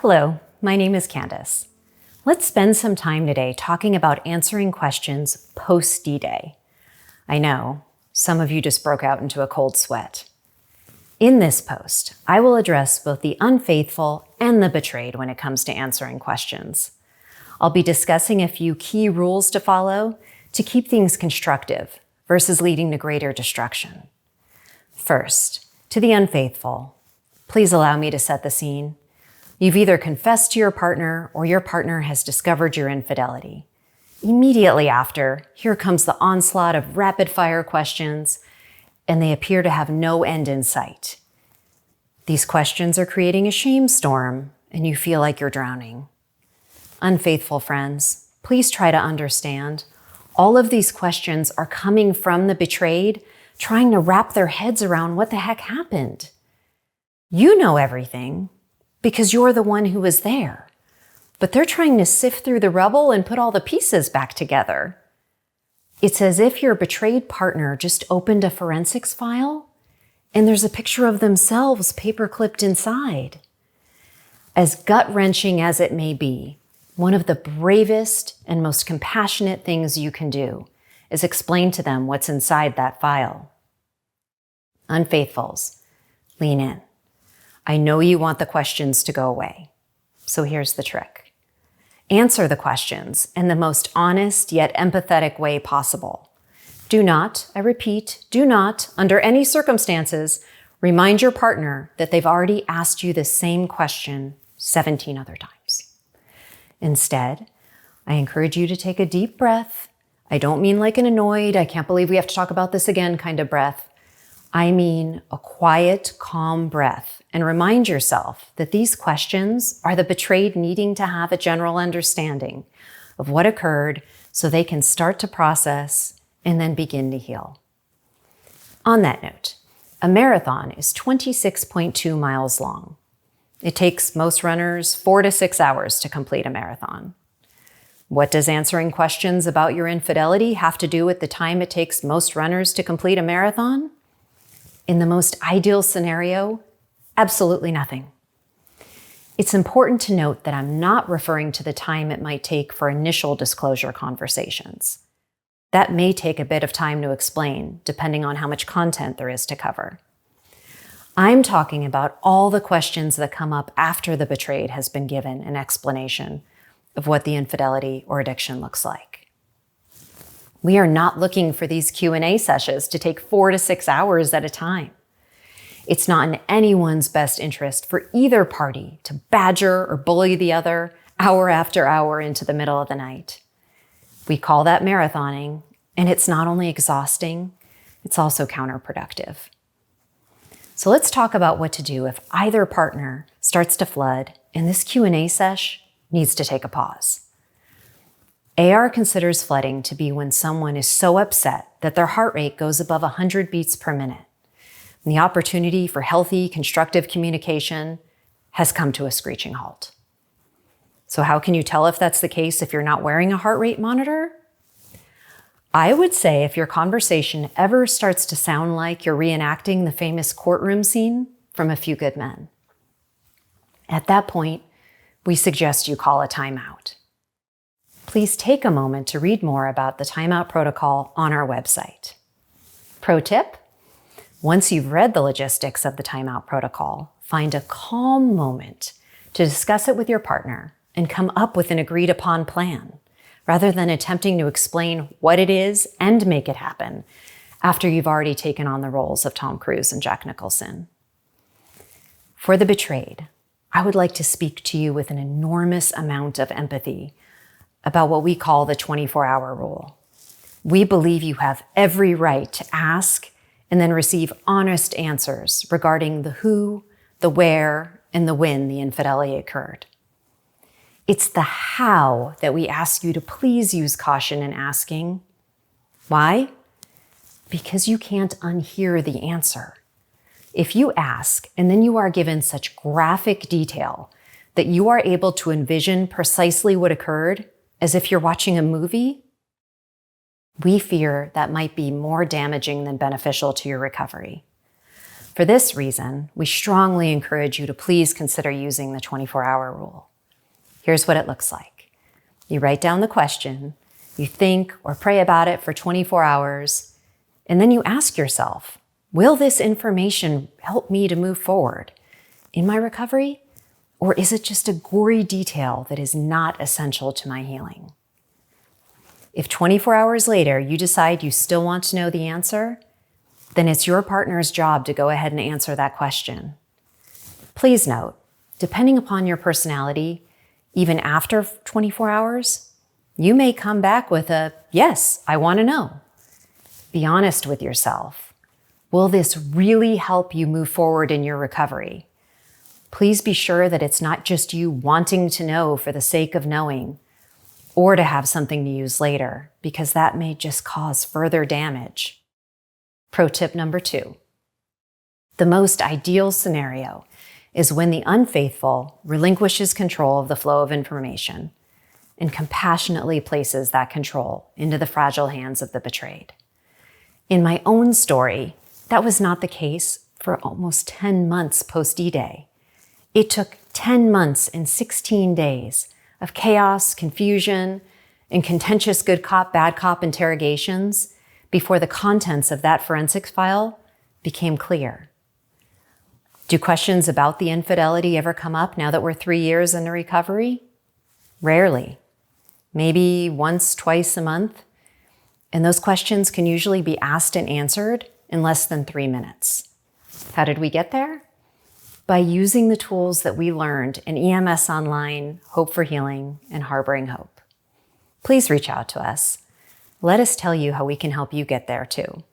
Hello, my name is Candace. Let's spend some time today talking about answering questions post-D-Day. I know, some of you just broke out into a cold sweat. In this post, I will address both the unfaithful and the betrayed when it comes to answering questions. I'll be discussing a few key rules to follow to keep things constructive versus leading to greater destruction. First, to the unfaithful, please allow me to set the scene. You've either confessed to your partner or your partner has discovered your infidelity. Immediately after, here comes the onslaught of rapid-fire questions, and they appear to have no end in sight. These questions are creating a shame storm, and you feel like you're drowning. Unfaithful friends, please try to understand. All of these questions are coming from the betrayed, trying to wrap their heads around what the heck happened. You know everything, because you're the one who was there. But they're trying to sift through the rubble and put all the pieces back together. It's as if your betrayed partner just opened a forensics file and there's a picture of themselves paper-clipped inside. As gut-wrenching as it may be, one of the bravest and most compassionate things you can do is explain to them what's inside that file. Unfaithfuls, lean in. I know you want the questions to go away. So here's the trick. Answer the questions in the most honest yet empathetic way possible. Do not, I repeat, do not, under any circumstances, remind your partner that they've already asked you the same question 17 other times. Instead, I encourage you to take a deep breath. I don't mean like an annoyed, I can't believe we have to talk about this again kind of breath. I mean a quiet, calm breath, and remind yourself that these questions are the betrayed needing to have a general understanding of what occurred so they can start to process and then begin to heal. On that note, a marathon is 26.2 miles long. It takes most runners 4 to 6 hours to complete a marathon. What does answering questions about your infidelity have to do with the time it takes most runners to complete a marathon? In the most ideal scenario, absolutely nothing. It's important to note that I'm not referring to the time it might take for initial disclosure conversations. That may take a bit of time to explain, depending on how much content there is to cover. I'm talking about all the questions that come up after the betrayed has been given an explanation of what the infidelity or addiction looks like. We are not looking for these Q&A sessions to take 4 to 6 hours at a time. It's not in anyone's best interest for either party to badger or bully the other hour after hour into the middle of the night. We call that marathoning, and it's not only exhausting, it's also counterproductive. So let's talk about what to do if either partner starts to flood and this Q&A sesh needs to take a pause. AR considers flooding to be when someone is so upset that their heart rate goes above 100 beats per minute, and the opportunity for healthy, constructive communication has come to a screeching halt. So how can you tell if that's the case if you're not wearing a heart rate monitor? I would say if your conversation ever starts to sound like you're reenacting the famous courtroom scene from A Few Good Men. At that point, we suggest you call a timeout. Please take a moment to read more about the Timeout Protocol on our website. Pro tip, once you've read the logistics of the Timeout Protocol, find a calm moment to discuss it with your partner and come up with an agreed upon plan, rather than attempting to explain what it is and make it happen after you've already taken on the roles of Tom Cruise and Jack Nicholson. For the betrayed, I would like to speak to you with an enormous amount of empathy about what we call the 24-hour rule. We believe you have every right to ask and then receive honest answers regarding the who, the where, and the when the infidelity occurred. It's the how that we ask you to please use caution in asking. Why? Because you can't unhear the answer. If you ask and then you are given such graphic detail that you are able to envision precisely what occurred, as if you're watching a movie, we fear that might be more damaging than beneficial to your recovery. For this reason, we strongly encourage you to please consider using the 24-hour rule. Here's what it looks like. You write down the question, you think or pray about it for 24 hours, and then you ask yourself, will this information help me to move forward in my recovery? Or is it just a gory detail that is not essential to my healing? If 24 hours later you decide you still want to know the answer, then it's your partner's job to go ahead and answer that question. Please note, depending upon your personality, even after 24 hours, you may come back with a, yes, I want to know. Be honest with yourself. Will this really help you move forward in your recovery? Please be sure that it's not just you wanting to know for the sake of knowing or to have something to use later, because that may just cause further damage. Pro tip number 2. The most ideal scenario is when the unfaithful relinquishes control of the flow of information and compassionately places that control into the fragile hands of the betrayed. In my own story, that was not the case for almost 10 months post D-Day. It took 10 months and 16 days of chaos, confusion, and contentious good cop, bad cop interrogations before the contents of that forensics file became clear. Do questions about the infidelity ever come up now that we're 3 years into recovery? Rarely. Maybe once, twice a month. And those questions can usually be asked and answered in less than 3 minutes. How did we get there? By using the tools that we learned in EMS Online, Hope for Healing, and Harboring Hope. Please reach out to us. Let us tell you how we can help you get there too.